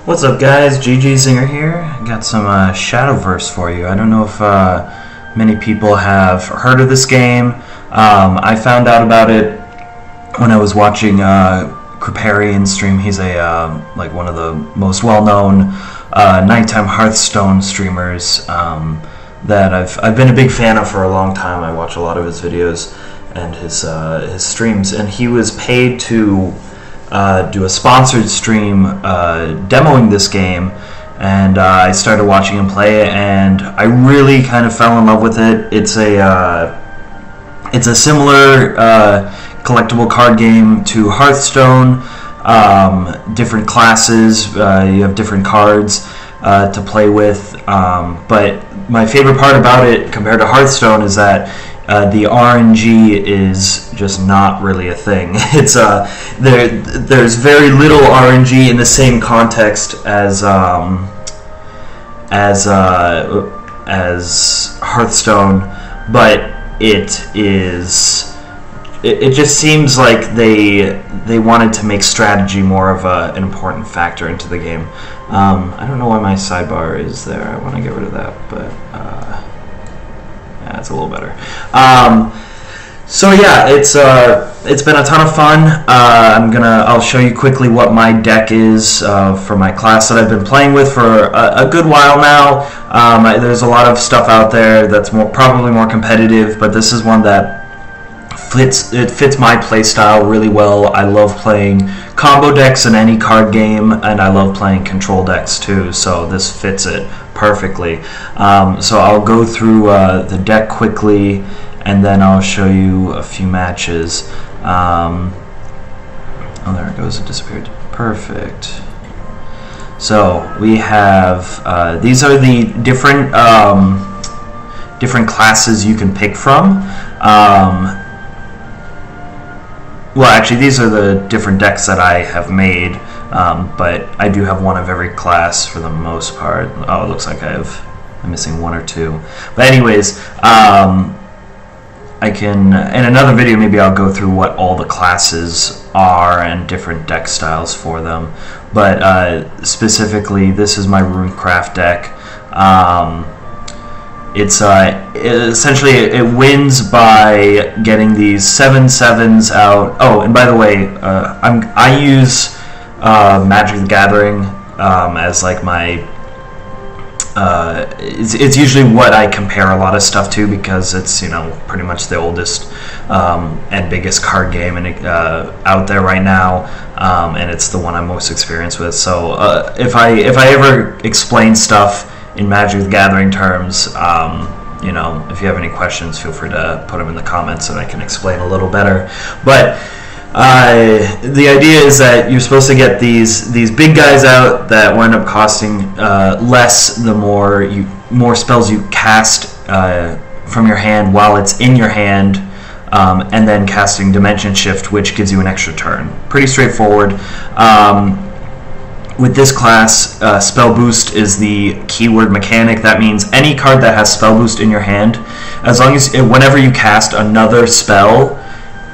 What's up, guys? GG Zinger here. Got some Shadowverse for you. I don't know if many people have heard of this game. I found out about it when I was watching Kriparian stream. He's a like one of the most well-known nighttime Hearthstone streamers that I've been a big fan of for a long time. I watch a lot of his videos and his streams, and he was paid to do a sponsored stream demoing this game, and I started watching him play it, and I really kind of fell in love with it. It's a similar collectible card game to Hearthstone. Different classes, you have different cards to play with, but my favorite part about it compared to Hearthstone is that the RNG is just not really a thing. It's there's very little RNG in the same context as Hearthstone, but it just seems like they wanted to make strategy more of an important factor into the game. I don't know why my sidebar is there. I want to get rid of that, but yeah, it's a little better. So yeah, it's been a ton of fun. I'll show you quickly what my deck is for my class that I've been playing with for a good while now. There's a lot of stuff out there that's probably more competitive, but this is one that fits my play style really well. I love playing combo decks in any card game, and I love playing control decks too, so this fits it perfectly. So I'll go through the deck quickly, and then I'll show you a few matches. Oh, there it goes, it disappeared. Perfect. So we have these are the different classes you can pick from. Well, actually, these are the different decks that I have made, but I do have one of every class for the most part. Oh, it looks like I'm missing one or two. But anyways, I can, in another video, maybe I'll go through what all the classes are and different deck styles for them. But specifically, this is my Runecraft deck. Essentially it wins by getting these 7/7s out. Oh, and by the way, I use Magic the Gathering as like my. It's usually what I compare a lot of stuff to, because it's pretty much the oldest and biggest card game out there right now, and it's the one I'm most experienced with. So if I ever explain stuff in Magic the Gathering terms, if you have any questions, feel free to put them in the comments and I can explain a little better. But the idea is that you're supposed to get these big guys out that wind up costing less the more spells you cast from your hand while it's in your hand, and then casting Dimension Shift, which gives you an extra turn. Pretty straightforward. With this class, Spell Boost is the keyword mechanic. That means any card that has Spell Boost in your hand, as long as whenever you cast another spell,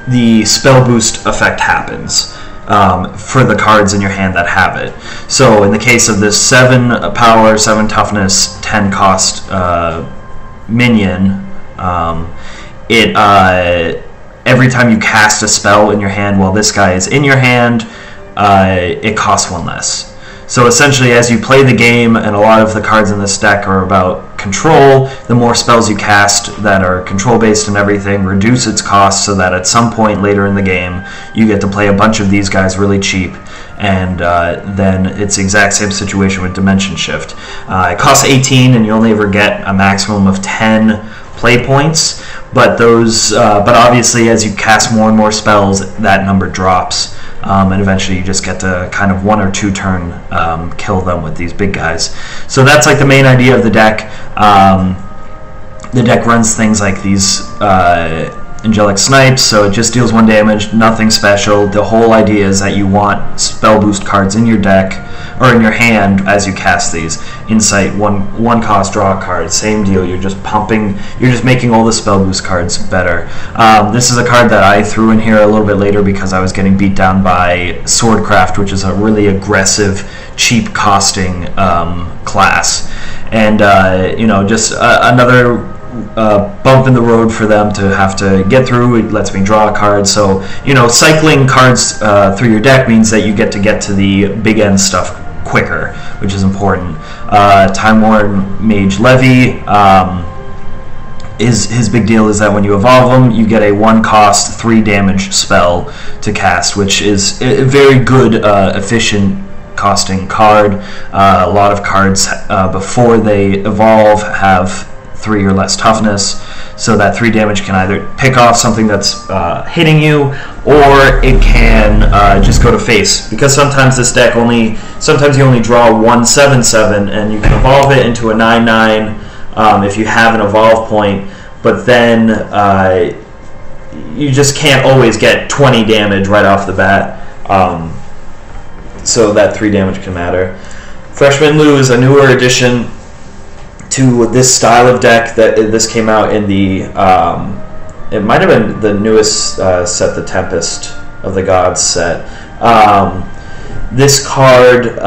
the Spell Boost effect happens for the cards in your hand that have it. So in the case of this 7 power, 7 toughness, 10 cost minion, every time you cast a spell in your hand while this guy is in your hand, it costs 1 less. So essentially, as you play the game, and a lot of the cards in this deck are about control, the more spells you cast that are control-based and everything reduce its cost, so that at some point later in the game, you get to play a bunch of these guys really cheap, and then it's the exact same situation with Dimension Shift. It costs 18, and you only ever get a maximum of 10 play points, but obviously as you cast more and more spells, that number drops. And eventually you just get to kind of 1 or 2 turn kill them with these big guys. So that's like the main idea of the deck. The deck runs things like these Angelic Snipes, so it just deals 1 damage, nothing special. The whole idea is that you want spell boost cards in your deck, or in your hand, as you cast these. Insight, one cost, draw a card, same deal. You're just making all the spell boost cards better. This is a card that I threw in here a little bit later because I was getting beat down by Swordcraft, which is a really aggressive cheap costing class, and just another bump in the road for them to have to get through. It lets me draw a card, so cycling cards through your deck means that you get to the big end stuff quicker, which is important. Time Worn Mage Levy, his big deal is that when you evolve him, you get a 1-cost 3 damage spell to cast, which is a very good, efficient costing card. A lot of cards before they evolve have 3 or less toughness, so that 3 damage can either pick off something that's hitting you, or it can just go to face, because sometimes this deck sometimes you only draw 1 7/7, and you can evolve it into a 9/9 if you have an evolve point, but then you just can't always get 20 damage right off the bat, so that 3 damage can matter. Freshman Lou is a newer addition to this style of deck. That this came out in the it might have been the newest set, the Tempest of the Gods set. This card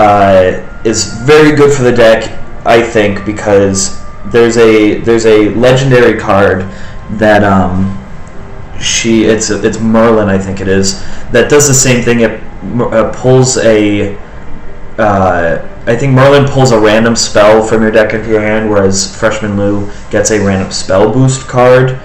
is very good for the deck, I think, because there's a legendary card that it's Merlin, I think it is, that does the same thing. It pulls a I think Merlin pulls a random spell from your deck into your hand, whereas Freshman Lou gets a random spell boost card.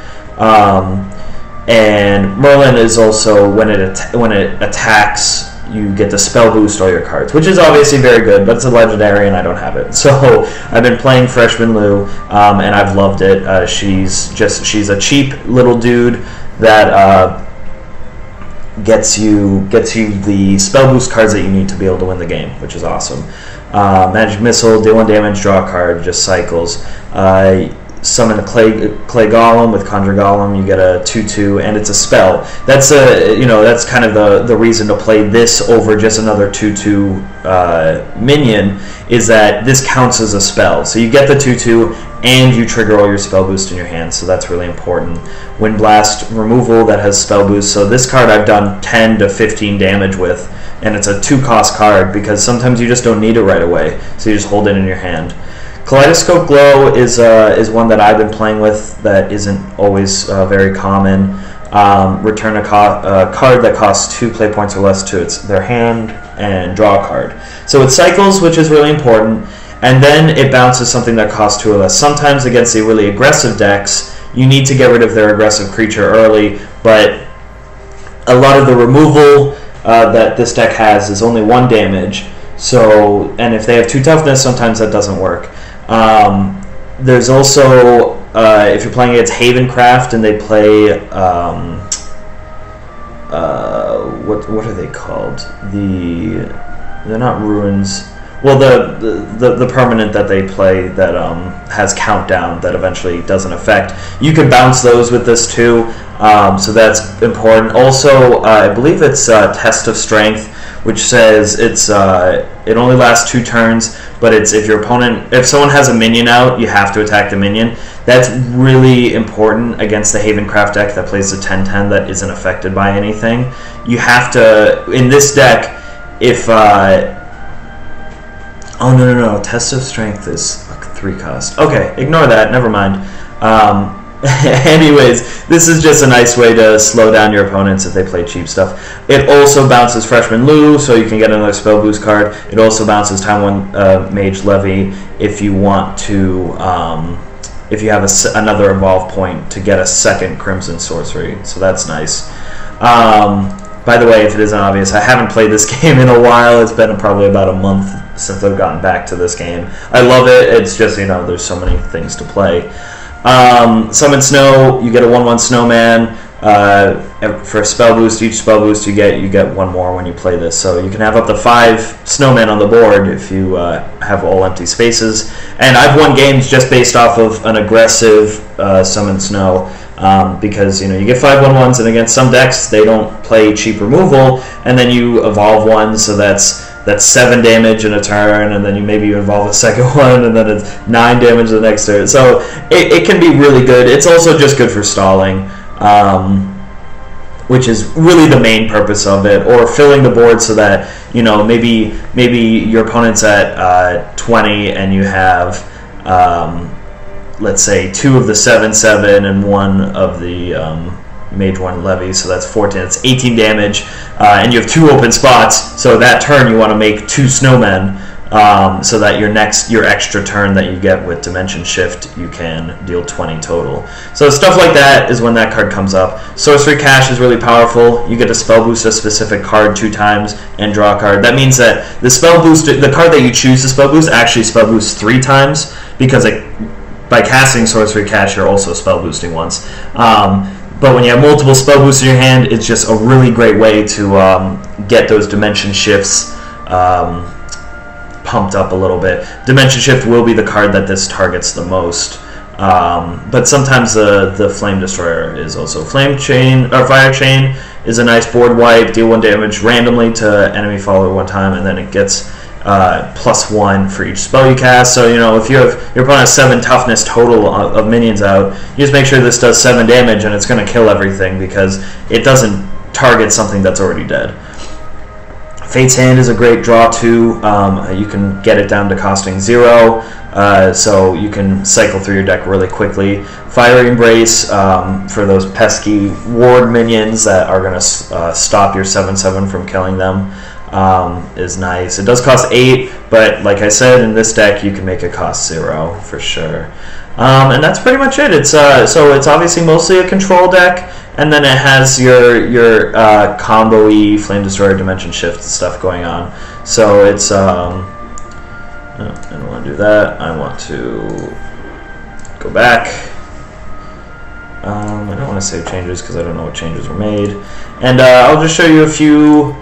And Merlin is also, when it attacks, you get to spell boost all your cards, which is obviously very good, but it's a legendary and I don't have it. So I've been playing Freshman Lou, and I've loved it. She's a cheap little dude that gets you the spell boost cards that you need to be able to win the game, which is awesome. Magic Missile, deal 1 damage, draw a card, just cycles. Summon a clay golem with Conjure Golem, you get a 2/2, and it's a spell. That's that's kind of the reason to play this over just another 2/2 minion, is that this counts as a spell. So you get the 2/2 and you trigger all your spell boost in your hand, so that's really important. Wind Blast removal that has spell boost. So this card I've done 10 to 15 damage with, and it's a 2-cost card because sometimes you just don't need it right away, so you just hold it in your hand. Kaleidoscope Glow is one that I've been playing with that isn't always very common. Return a card that costs 2 play points or less to their hand, and draw a card. So it cycles, which is really important, and then it bounces something that costs 2 or less. Sometimes against the really aggressive decks, you need to get rid of their aggressive creature early, but a lot of the removal that this deck has is only 1 damage. So, and if they have 2 toughness, sometimes that doesn't work. There's also, if you're playing against Havencraft and they play, what are they called? They're not ruins. Well, the permanent that they play that has countdown that eventually doesn't affect. You can bounce those with this too, so that's important. Also, I believe it's Test of Strength, which says it only lasts 2 turns, but it's if someone has a minion out, you have to attack the minion. That's really important against the Havencraft deck that plays the 10/10 that isn't affected by anything. You have to, in this deck, if oh no, Test of Strength is 3 cost. Okay, ignore that, never mind. Anyways, this is just a nice way to slow down your opponents if they play cheap stuff. It also bounces Freshman Lou, so you can get another spell boost card. It also bounces Time Worn Mage Levy if you want to, if you have another evolve point to get a 2nd Crimson Sorcery, so that's nice. By the way, if it isn't obvious, I haven't played this game in a while. It's been probably about a month since I've gotten back to this game. I love it. It's just, there's so many things to play. Summon Snow, you get a 1/1 Snowman. For a spell boost, each spell boost you get 1 more when you play this. So you can have up to 5 snowmen on the board if you have all empty spaces. And I've won games just based off of an aggressive Summon Snow. Because you get 5 1/1s, and against some decks they don't play cheap removal, and then you evolve one, so that's 7 damage in a turn, and then you evolve a second one, and then it's 9 damage the next turn. So it can be really good. It's also just good for stalling, which is really the main purpose of it, or filling the board so that You know, maybe your opponent's at 20 and you have let's say 2 of the 7/7 and 1 of the Mage 1 Levy, so that's 14. It's 18 damage, and you have 2 open spots. So that turn you want to make 2 snowmen, so that your extra turn that you get with Dimension Shift, you can deal 20 total. So stuff like that is when that card comes up. Sorcery Cache is really powerful. You get to spell boost a specific card 2 times and draw a card. That means that the card that you choose to spell boost actually spell boosts 3 times, because by casting Sorcery Cache, you're also spell boosting once. But when you have multiple spell boosts in your hand, it's just a really great way to get those Dimension Shifts pumped up a little bit. Dimension Shift will be the card that this targets the most. But sometimes the Flame Destroyer is also Flame Chain, or Fire Chain is a nice board wipe. Deal 1 damage randomly to enemy follower 1 time, and then it gets +1 for each spell you cast. So, you know, if your opponent has 7 toughness total of minions out, you just make sure this does 7 damage and it's going to kill everything, because it doesn't target something that's already dead. Fate's Hand is a great draw too. You can get it down to costing 0, so you can cycle through your deck really quickly. Fiery Embrace for those pesky ward minions that are going to stop your 7/7 from killing them is nice. It does cost 8, but like I said, in this deck you can make it cost 0 for sure. And that's pretty much it. It's so it's obviously mostly a control deck, and then it has your combo-y Flame Destroyer, Dimension Shift stuff going on. So it's I don't want to do that. I want to go back. I don't want to save changes because I don't know what changes were made, and I'll just show you a few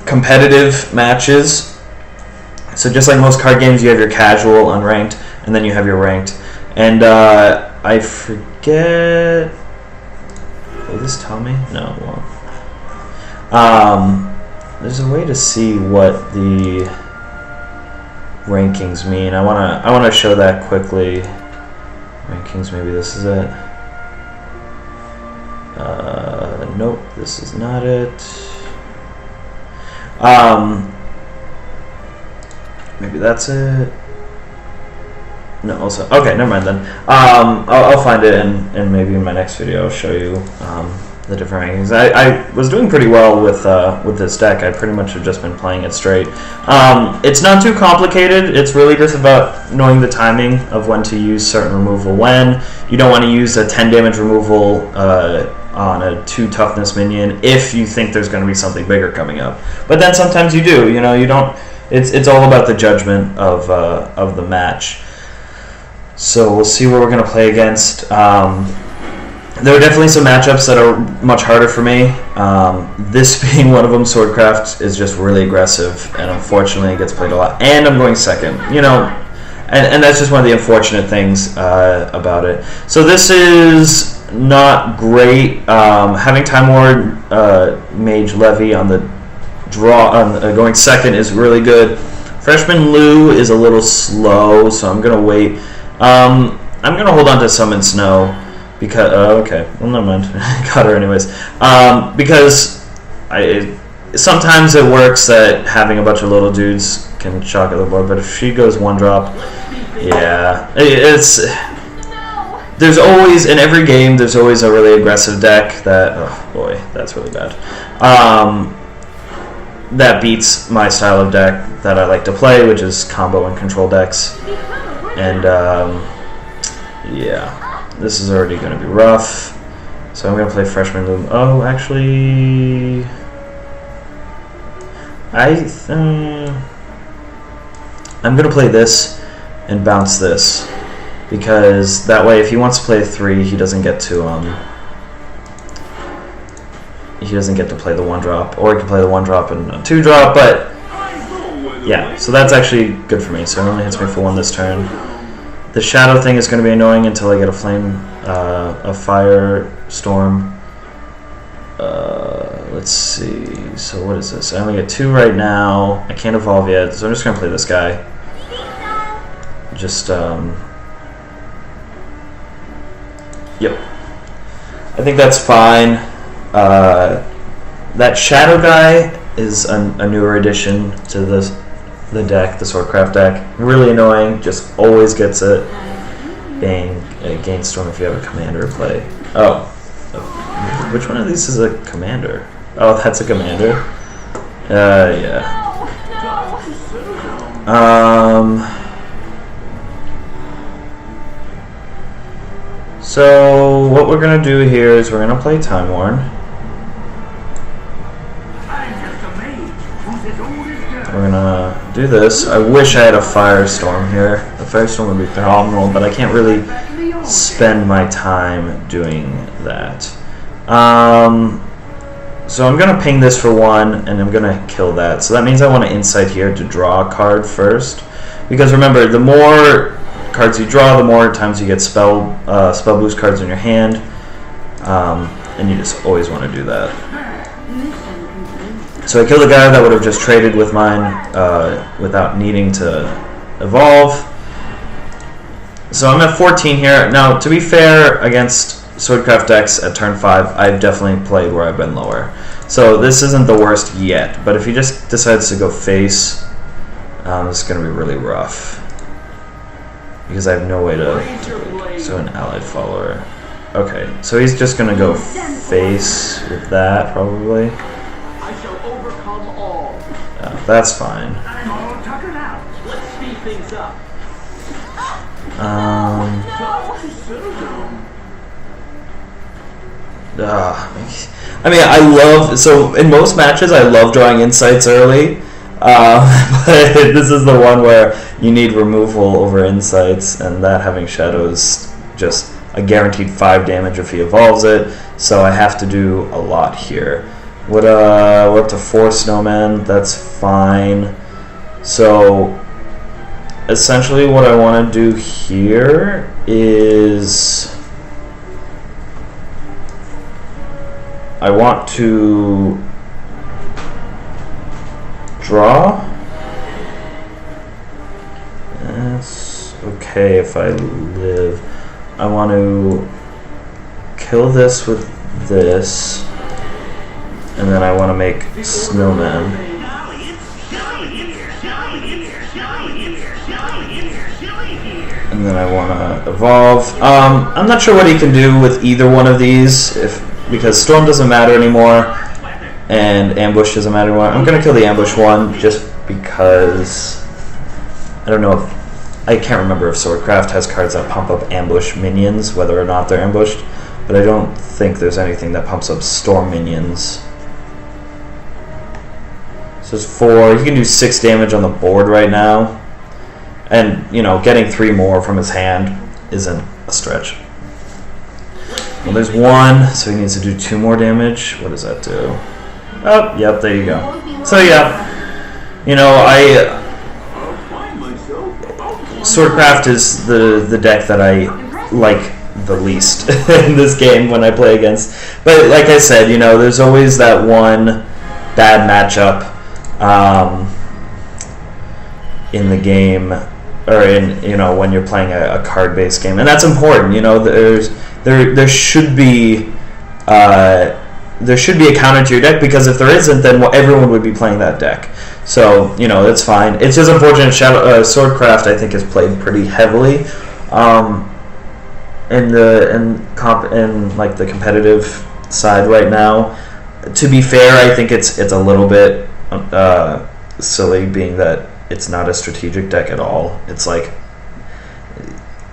competitive matches. So just like most card games, you have your casual, unranked, and then you have your ranked. And I forget. Will this tell me? No, it won't. There's a way to see what the rankings mean. I wanna show that quickly. Rankings. Maybe this is it. Nope, this is not it. Maybe that's it. No, also okay. Never mind then. I'll find it, and maybe in my next video I'll show you the different rankings. I was doing pretty well with this deck. I pretty much have just been playing it straight. It's not too complicated. It's really just about knowing the timing of when to use certain removal. When you don't want to use a 10 damage removal on a 2 toughness minion if you think there's going to be something bigger coming up. But then sometimes you do. You know, you don't. It's all about the judgment of the match. So we'll see what we're going to play against. There are definitely some matchups that are much harder for me. This being one of them, Swordcraft is just really aggressive, and unfortunately it gets played a lot. And I'm going second, you know, and that's just one of the unfortunate things about it. So this is not great. Having Time Lord Mage Levy on the draw, going second is really good. Freshman Lou is a little slow, so I'm going to wait. I'm going to hold on to Summon Snow. Because okay, well never mind. Got her anyways. Because sometimes it works that having a bunch of little dudes can shock at the board, but if she goes 1-drop, yeah, there's always in every game there's always a really aggressive deck that boy, that's really bad. That beats my style of deck that I like to play, which is combo and control decks, and yeah. This is already going to be rough, so I'm going to play Freshman Loom. Oh, actually, I'm going to play this and bounce this, because that way, if he wants to play a 3, he doesn't get to play the 1-drop, or he can play the 1-drop and a 2-drop. But yeah, so that's actually good for me. So it only hits me for 1 this turn. The shadow thing is going to be annoying until I get a firestorm. Let's see. So what is this? I only get 2 right now. I can't evolve yet, so I'm just going to play this guy. Just yep. I think that's fine. That Shadow guy is a newer addition to the deck, the Swordcraft deck. Really annoying, just always gets it. Gain Storm if you have a commander play. Oh. Which one of these is a commander? Oh, that's a commander. Yeah. So what we're gonna do here is we're gonna play Time Worn. We're gonna do this. I wish I had a Firestorm here. The Firestorm would be phenomenal, but I can't really spend my time doing that. So I'm gonna ping this for 1, and I'm gonna kill that. So that means I want to Insight here to draw a card first, because remember, the more cards you draw, the more times you get spell boost cards in your hand, and you just always want to do that. So I killed a guy that would have just traded with mine without needing to evolve. So I'm at 14 here. Now, to be fair, against Swordcraft decks at turn 5, I've definitely played where I've been lower. So this isn't the worst yet, but if he just decides to go face, this is going to be really rough. Because I have no way to so an allied follower. Okay, so he's just going to go face with that, probably. That's fine. Let's speed things up. I mean, I love, so in most matches I love drawing insights early, but this is the one where you need removal over insights, and that having shadows just a guaranteed 5 damage if he evolves it, so I have to do a lot here. We're up to 4 snowmen, that's fine. So essentially what I want to do here is I want to draw. That's okay if I live. I want to kill this with this, and then I want to make snowmen. And then I want to evolve. I'm not sure what he can do with either one of these, because Storm doesn't matter anymore, and Ambush doesn't matter anymore. I'm going to kill the Ambush one, just because I don't know if, I can't remember if Swordcraft has cards that pump up Ambush minions, whether or not they're ambushed, but I don't think there's anything that pumps up Storm minions. So it's 4. He can do 6 damage on the board right now. And, you know, getting 3 more from his hand isn't a stretch. Well, there's 1, so he needs to do 2 more damage. What does that do? Oh, yep, there you go. So, yeah, you know, Swordcraft is the deck that I like the least in this game when I play against. But like I said, you know, there's always that one bad matchup in the game, or in, you know, when you're playing a card-based game, and that's important. You know, there should be a counter to your deck, because if there isn't, then everyone would be playing that deck. So, you know, that's fine. It's just unfortunate. Swordcraft, I think, is played pretty heavily in like the competitive side right now. To be fair, I think it's a little bit silly, being that it's not a strategic deck at all. It's like,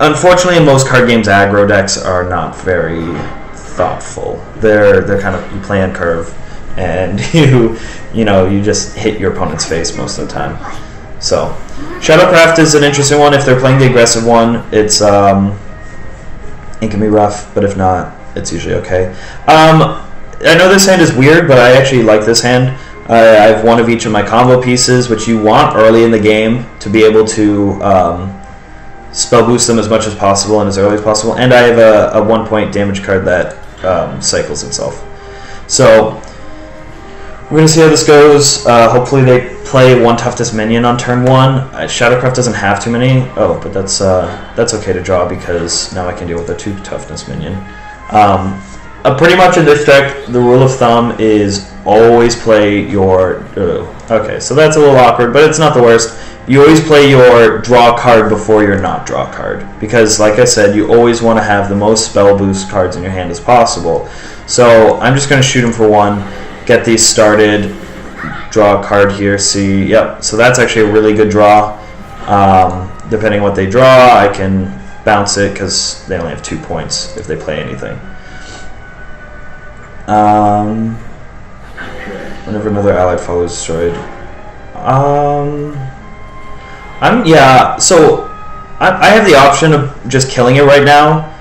unfortunately, in most card games, aggro decks are not very thoughtful. They're kind of, you play on curve, and you just hit your opponent's face most of the time. So Shadowcraft is an interesting one. If they're playing the aggressive one, it can be rough, but if not, it's usually okay. I know this hand is weird, but I actually like this hand. I have 1 of each of my combo pieces, which you want early in the game to be able to spell boost them as much as possible and as early as possible. And I have a 1-point damage card that cycles itself. So we're going to see how this goes. Hopefully they play 1 toughness minion on turn 1. Shadowcraft doesn't have too many. Oh, but that's okay to draw, because now I can deal with a 2 toughness minion. Pretty much in this deck, the rule of thumb is always play your... okay, so that's a little awkward, but it's not the worst. You always play your draw card before your not draw card. Because, like I said, you always want to have the most spell boost cards in your hand as possible. So I'm just going to shoot him for 1, get these started, draw a card here, see... Yep, so that's actually a really good draw. Depending on what they draw, I can bounce it because they only have 2 points if they play anything. Whenever another allied foe is destroyed. So I have the option of just killing it right now,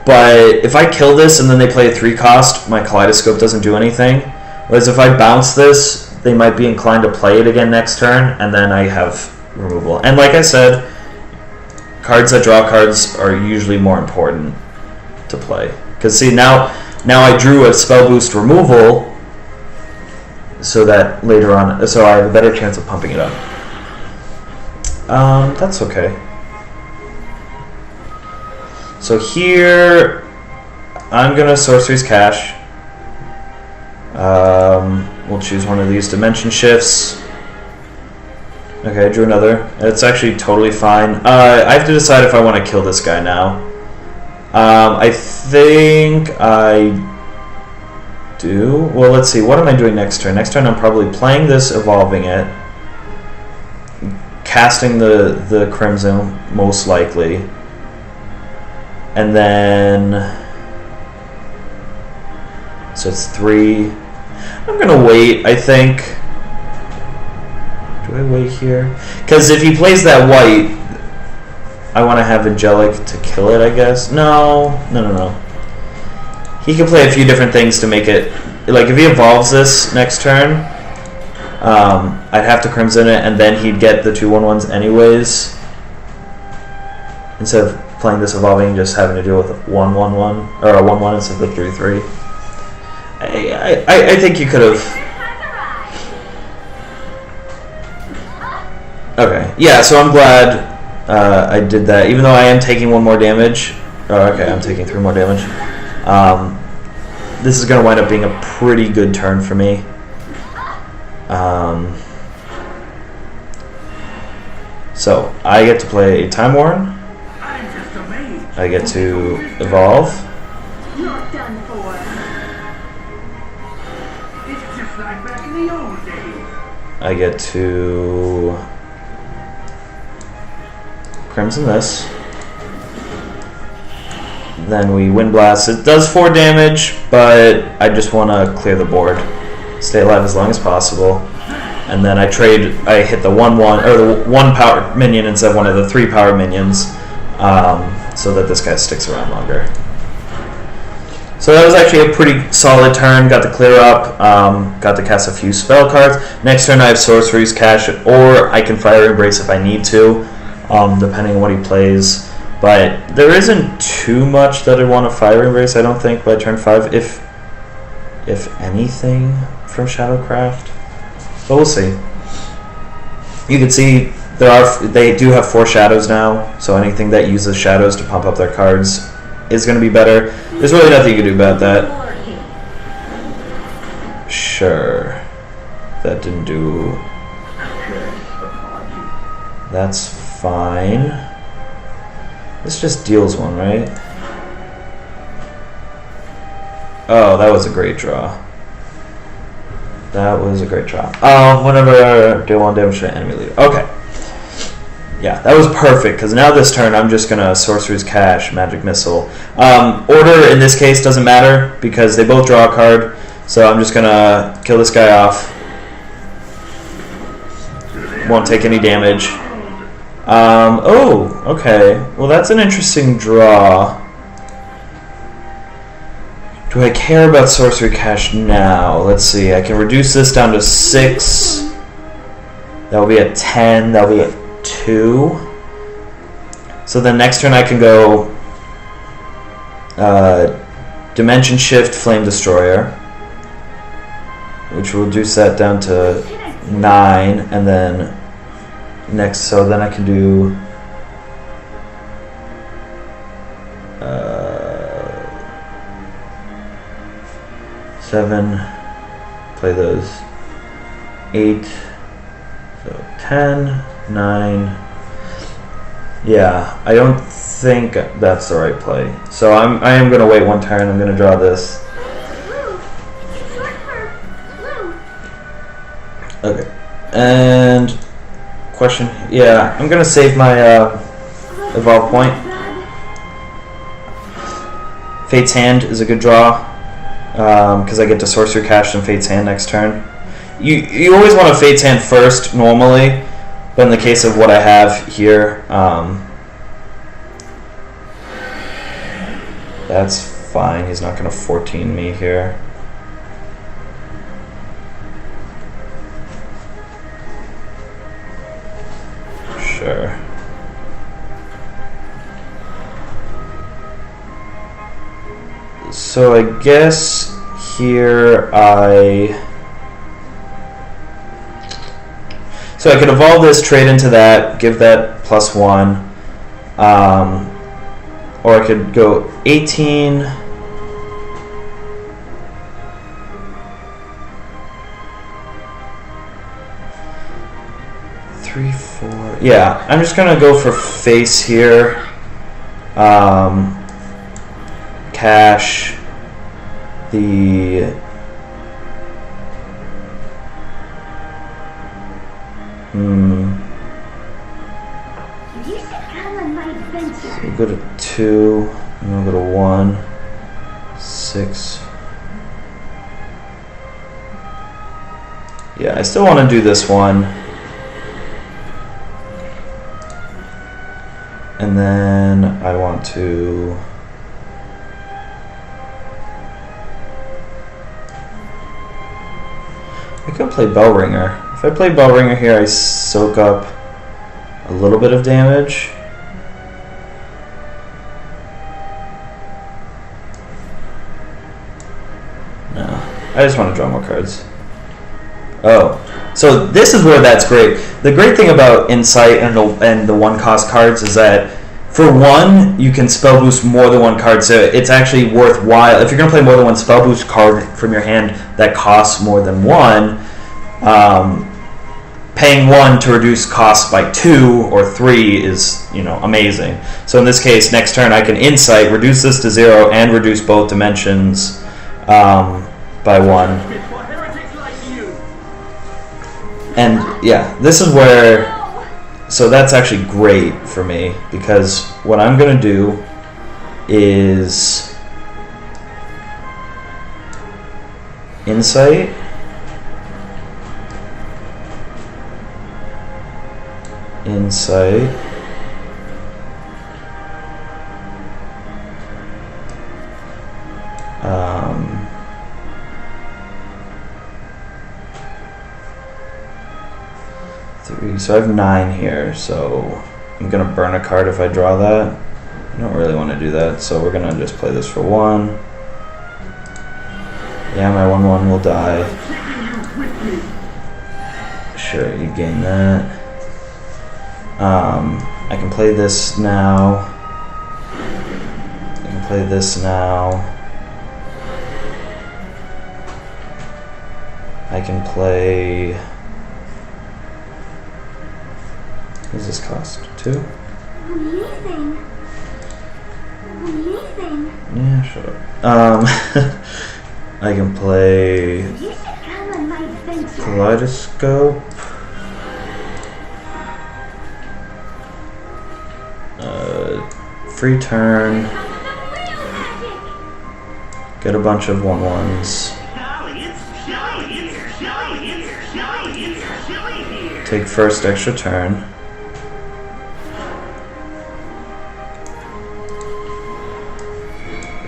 but if I kill this and then they play a 3 cost, my Kaleidoscope doesn't do anything. Whereas if I bounce this, they might be inclined to play it again next turn, and then I have removal. And like I said, cards that draw cards are usually more important to play. Because see, now I drew a spell boost removal, so that later on, so I have a better chance of pumping it up. That's okay. So here, I'm gonna Sorcery's Cache. We'll choose one of these dimension shifts. Okay, I drew another. It's actually totally fine. I have to decide if I want to kill this guy now. I think I do. Well, let's see. What am I doing next turn? Next turn I'm probably playing this, evolving it, casting the Crimson, most likely. And then... so it's 3. I'm going to wait, I think. Do I wait here? Because if he plays that white, I want to have Angelic to kill it, I guess. No. He can play a few different things to make it... like, if he evolves this next turn, I'd have to Crimson it, and then he'd get the 2/1/1s anyways. Instead of playing this evolving, just having to deal with a 1/1/1, or a 1/1 instead of the 3/3. I think you could have... Okay, yeah, so I'm glad I did that, even though I am taking 1 more damage. Oh, okay, I'm taking 3 more damage. This is going to wind up being a pretty good turn for me. So, I get to play a Time Warren. I get to evolve. You're done for. It's just like back in the old days. I get to Crimson this. Then we Wind Blast. It does 4 damage, but I just want to clear the board. Stay alive as long as possible. And then I hit the 1/1, or the 1 power minion instead of one of the 3 power minions, so that this guy sticks around longer. So that was actually a pretty solid turn. Got to clear up, got to cast a few spell cards. Next turn I have Sorcery's Cache, or I can Fire Embrace if I need to, depending on what he plays. But there isn't too much that I want to Fire Embrace, I don't think, by turn 5, if anything, from Shadowcraft. But we'll see. You can see they do have 4 shadows now, so anything that uses shadows to pump up their cards is going to be better. There's really nothing you can do about that. Sure. That didn't do... That's fine. This just deals 1, right? Oh, that was a great draw. That was a great draw. Whenever deal 1 damage to enemy leader. Okay. Yeah, that was perfect, because now this turn I'm just going to Sorcerer's Cache, Magic Missile. Order in this case doesn't matter, because they both draw a card, so I'm just going to kill this guy off. Won't take any damage. Oh, okay. Well, that's an interesting draw. Do I care about Sorcery Cache now? Let's see. I can reduce this down to 6. That will be at 10. That will be at 2. So then next turn I can go Dimension Shift, Flame Destroyer, which will reduce that down to 9, and then next, so then I can do 7, play those 8, so 10, 9. Yeah, I don't think that's the right play. So I am going to wait one turn. I'm going to draw this. Okay. And question. Yeah, I'm going to save my evolve point. Fate's Hand is a good draw because I get to Sorcery Cache and Fate's Hand next turn. You always want a Fate's Hand first normally. But in the case of what I have here, that's fine. He's not going to 14 me here. Sure. So I guess here So I could evolve this, trade into that, give that +1, or I could go 18, three, 4. Yeah, I'm just gonna go for face here. Cash the So we'll go to 2, and we'll go to 1, 6. Yeah, I still want to do this one. And then I want to I could play Bellringer. If I play Bellringer here, I soak up a little bit of damage. No, I just want to draw more cards. Oh, so this is where that's great. The great thing about Insight and the 1-cost cards is that for 1, you can spell boost more than 1 card, so it's actually worthwhile. If you're going to play more than 1 spell boost card from your hand that costs more than 1, paying 1 to reduce costs by 2 or 3 is, amazing. So in this case, next turn I can Insight, reduce this to 0, and reduce both dimensions by 1. And yeah, this is where, so that's actually great for me, because what I'm going to do is Insight, so I have 9 here, so I'm going to burn a card if I draw that. I don't really want to do that, so we're going to just play this for 1. Yeah, my 1/1 will die. Sure, you gain that. I can play this now. I can play this now. I can play... What does this cost? 2? Amazing. Yeah, shut up. I can play Kaleidoscope. Free turn. Get a bunch of 1/1s. Take first extra turn.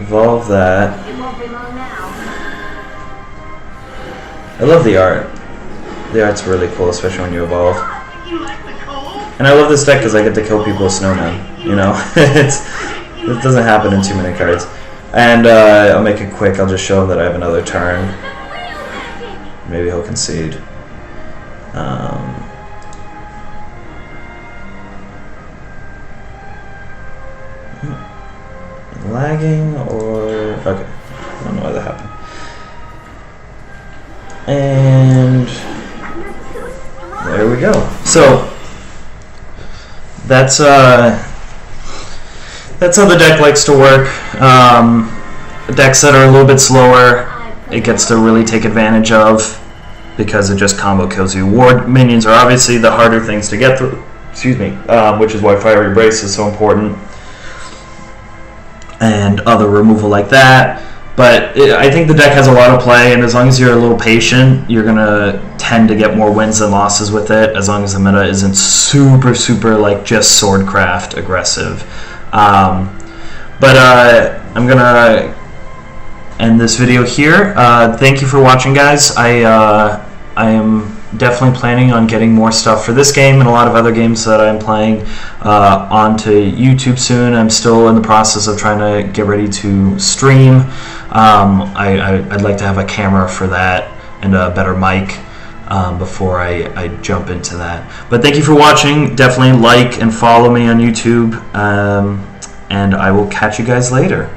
Evolve that. I love the art. The art's really cool, especially when you evolve. And I love this deck because I get to kill people with snowmen. It doesn't happen in too many cards. And I'll make it quick. I'll just show him that I have another turn. Maybe he'll concede. Lagging or... Okay. I don't know why that happened. So that's how the deck likes to work. Decks that are a little bit slower, it gets to really take advantage of because it just combo kills you. Ward minions are obviously the harder things to get through. Excuse me, which is why Fiery Brace is so important, and other removal like that. But I think the deck has a lot of play, and as long as you're a little patient, you're gonna tend to get more wins than losses with it. As long as the meta isn't super like just Swordcraft aggressive. But I'm gonna end this video here. Thank you for watching, guys. I am definitely planning on getting more stuff for this game and a lot of other games that I'm playing onto YouTube soon. I'm still in the process of trying to get ready to stream. I'd like to have a camera for that and a better mic before I jump into that. But thank you for watching. Definitely like and follow me on YouTube, and I will catch you guys later.